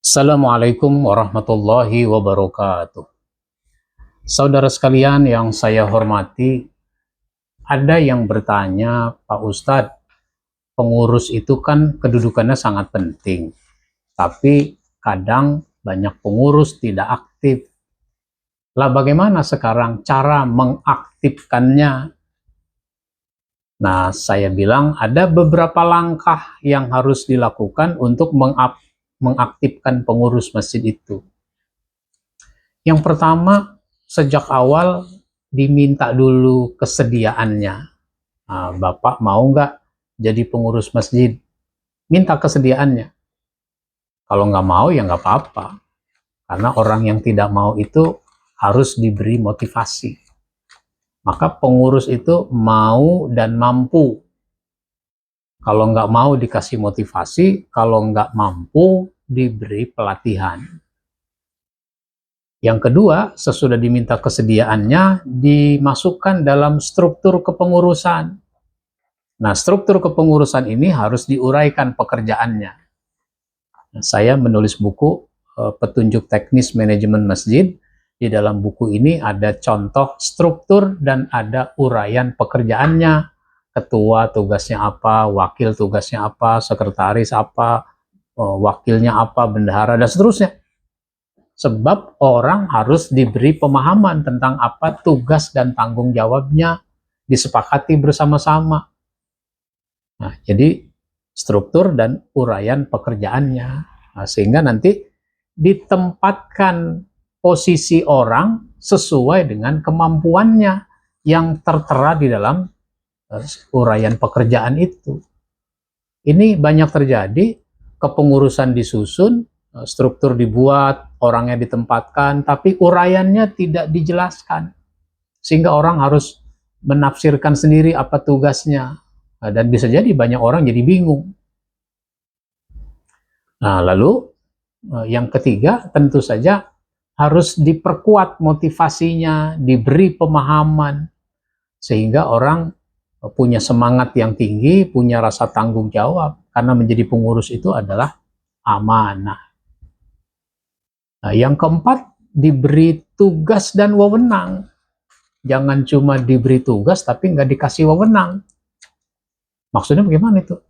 Assalamualaikum warahmatullahi wabarakatuh. Saudara sekalian yang saya hormati, ada yang bertanya, Pak Ustadz, pengurus itu kan kedudukannya sangat penting, tapi kadang banyak pengurus tidak aktif. Lah bagaimana sekarang cara mengaktifkannya? Nah, saya bilang ada beberapa langkah yang harus dilakukan untuk mengaktifkan pengurus masjid itu. Yang pertama, sejak awal diminta dulu kesediaannya. Nah, Bapak mau nggak jadi pengurus masjid? Minta kesediaannya. Kalau nggak mau ya nggak apa-apa. Karena orang yang tidak mau itu harus diberi motivasi. Maka pengurus itu mau dan mampu. Kalau nggak mau dikasih motivasi, kalau nggak mampu diberi pelatihan. Yang kedua, sesudah diminta kesediaannya, dimasukkan dalam struktur kepengurusan. Nah, struktur kepengurusan ini harus diuraikan pekerjaannya. Nah, saya menulis buku Petunjuk Teknis Manajemen Masjid. Di dalam buku ini ada contoh struktur dan ada uraian pekerjaannya. Ketua tugasnya apa, wakil tugasnya apa, sekretaris apa, wakilnya apa, bendahara, dan seterusnya. Sebab orang harus diberi pemahaman tentang apa tugas dan tanggung jawabnya, disepakati bersama-sama. Nah, jadi struktur dan uraian pekerjaannya. Nah, sehingga nanti ditempatkan posisi orang sesuai dengan kemampuannya yang tertera di dalam uraian pekerjaan itu. Ini banyak terjadi, kepengurusan disusun, struktur dibuat, orangnya ditempatkan, tapi uraiannya tidak dijelaskan. Sehingga orang harus menafsirkan sendiri apa tugasnya. Dan bisa jadi banyak orang jadi bingung. Nah, lalu yang ketiga tentu saja harus diperkuat motivasinya, diberi pemahaman, sehingga orang punya semangat yang tinggi, punya rasa tanggung jawab, karena menjadi pengurus itu adalah amanah. Nah, yang keempat, diberi tugas dan wewenang. Jangan cuma diberi tugas tapi nggak dikasih wewenang. Maksudnya bagaimana itu?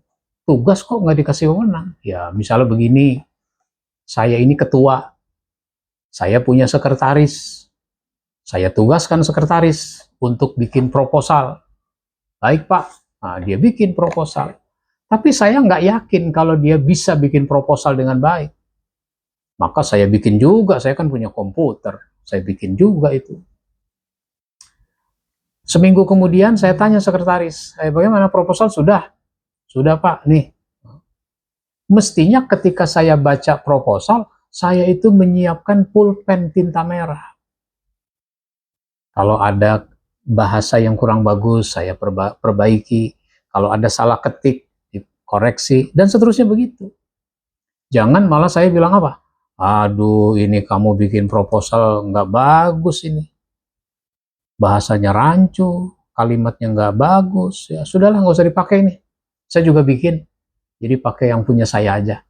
Tugas kok nggak dikasih wewenang? Ya, misalnya begini, saya ini ketua, saya punya sekretaris, saya tugaskan sekretaris untuk bikin proposal. Baik Pak, nah, dia bikin proposal. Tapi saya nggak yakin kalau dia bisa bikin proposal dengan baik. Maka saya bikin juga, saya kan punya komputer, saya bikin juga itu. Seminggu kemudian saya tanya sekretaris, bagaimana proposal? Sudah Pak, nih. Mestinya ketika saya baca proposal, saya itu menyiapkan pulpen tinta merah. Kalau ada bahasa yang kurang bagus, saya perbaiki. Kalau ada salah ketik, dikoreksi, dan seterusnya begitu. Jangan malah saya bilang apa? Aduh, ini kamu bikin proposal nggak bagus ini. Bahasanya rancu, kalimatnya nggak bagus. Ya sudahlah, nggak usah dipakai nih. Saya juga bikin. Jadi pakai yang punya saya aja.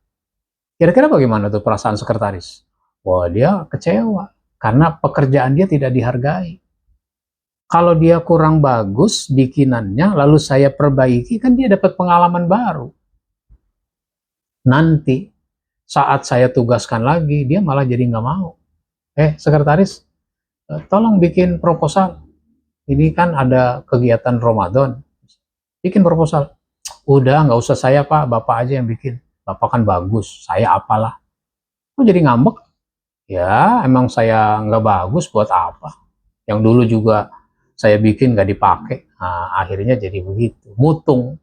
Kira-kira bagaimana tuh perasaan sekretaris? Wah, dia kecewa. Karena pekerjaan dia tidak dihargai. Kalau dia kurang bagus bikinannya, lalu saya perbaiki, kan dia dapat pengalaman baru. Nanti, saat saya tugaskan lagi, dia malah jadi nggak mau. Sekretaris, tolong bikin proposal. Ini kan ada kegiatan Ramadan. Bikin proposal. Udah, nggak usah saya Pak, Bapak aja yang bikin. Bapak kan bagus, saya apalah. Kok jadi ngambek? Ya, emang saya nggak bagus buat apa. Yang dulu juga saya bikin nggak dipakai. Nah, akhirnya jadi begitu. Mutung.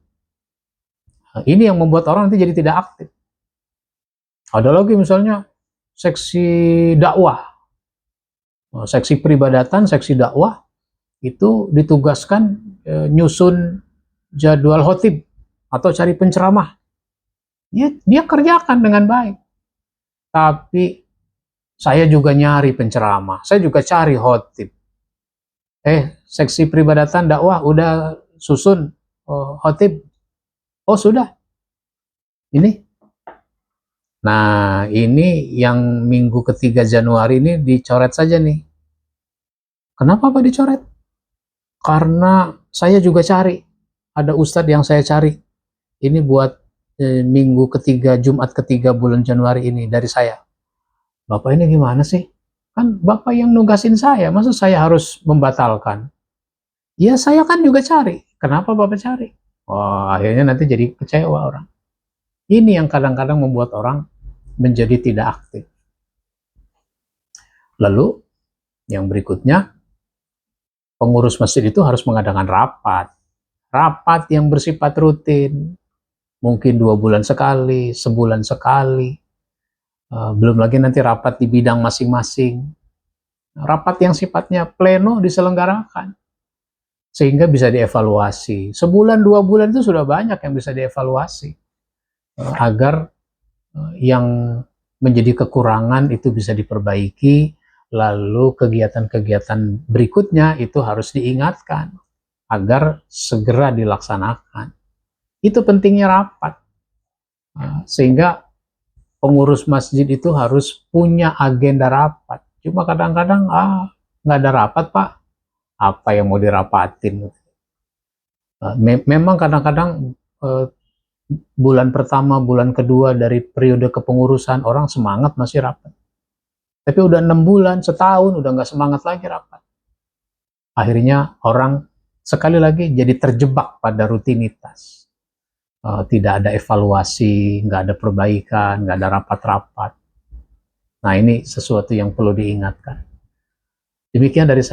Nah, ini yang membuat orang nanti jadi tidak aktif. Ada lagi misalnya seksi dakwah. Seksi peribadatan, seksi dakwah itu ditugaskan nyusun jadwal khotib atau cari penceramah. Ya, dia kerjakan dengan baik. Tapi saya juga nyari penceramah, saya juga cari khotib. Seksi peribadatan dakwah udah susun khotib. Oh sudah. Ini Nah, ini yang minggu ketiga Januari ini dicoret saja nih. Kenapa Pak dicoret? Karena saya juga cari. Ada ustadz yang saya cari. Ini buat minggu ketiga, Jumat ketiga bulan Januari ini dari saya. Bapak ini gimana sih? Kan Bapak yang nugasin saya, masa saya harus membatalkan? Ya saya kan juga cari. Kenapa Bapak cari? Wah, akhirnya nanti jadi kecewa orang. Ini yang kadang-kadang membuat orang menjadi tidak aktif. Lalu, yang berikutnya, pengurus masjid itu harus mengadakan rapat. Rapat yang bersifat rutin. Mungkin 2 bulan sekali, sebulan sekali. Belum lagi nanti rapat di bidang masing-masing. Rapat yang sifatnya pleno diselenggarakan. Sehingga bisa dievaluasi. Sebulan, 2 bulan itu sudah banyak yang bisa dievaluasi. Agar yang menjadi kekurangan itu bisa diperbaiki, lalu kegiatan-kegiatan berikutnya itu harus diingatkan agar segera dilaksanakan. Itu pentingnya rapat. Sehingga pengurus masjid itu harus punya agenda rapat. Cuma kadang-kadang, nggak ada rapat Pak, apa yang mau dirapatin? Memang kadang-kadang bulan pertama, bulan kedua dari periode kepengurusan orang semangat masih rapat. Tapi udah 6 bulan, setahun udah nggak semangat lagi rapat. Akhirnya orang sekali lagi jadi terjebak pada rutinitas. Tidak ada evaluasi, nggak ada perbaikan, nggak ada rapat-rapat. Nah ini sesuatu yang perlu diingatkan. Demikian dari saya.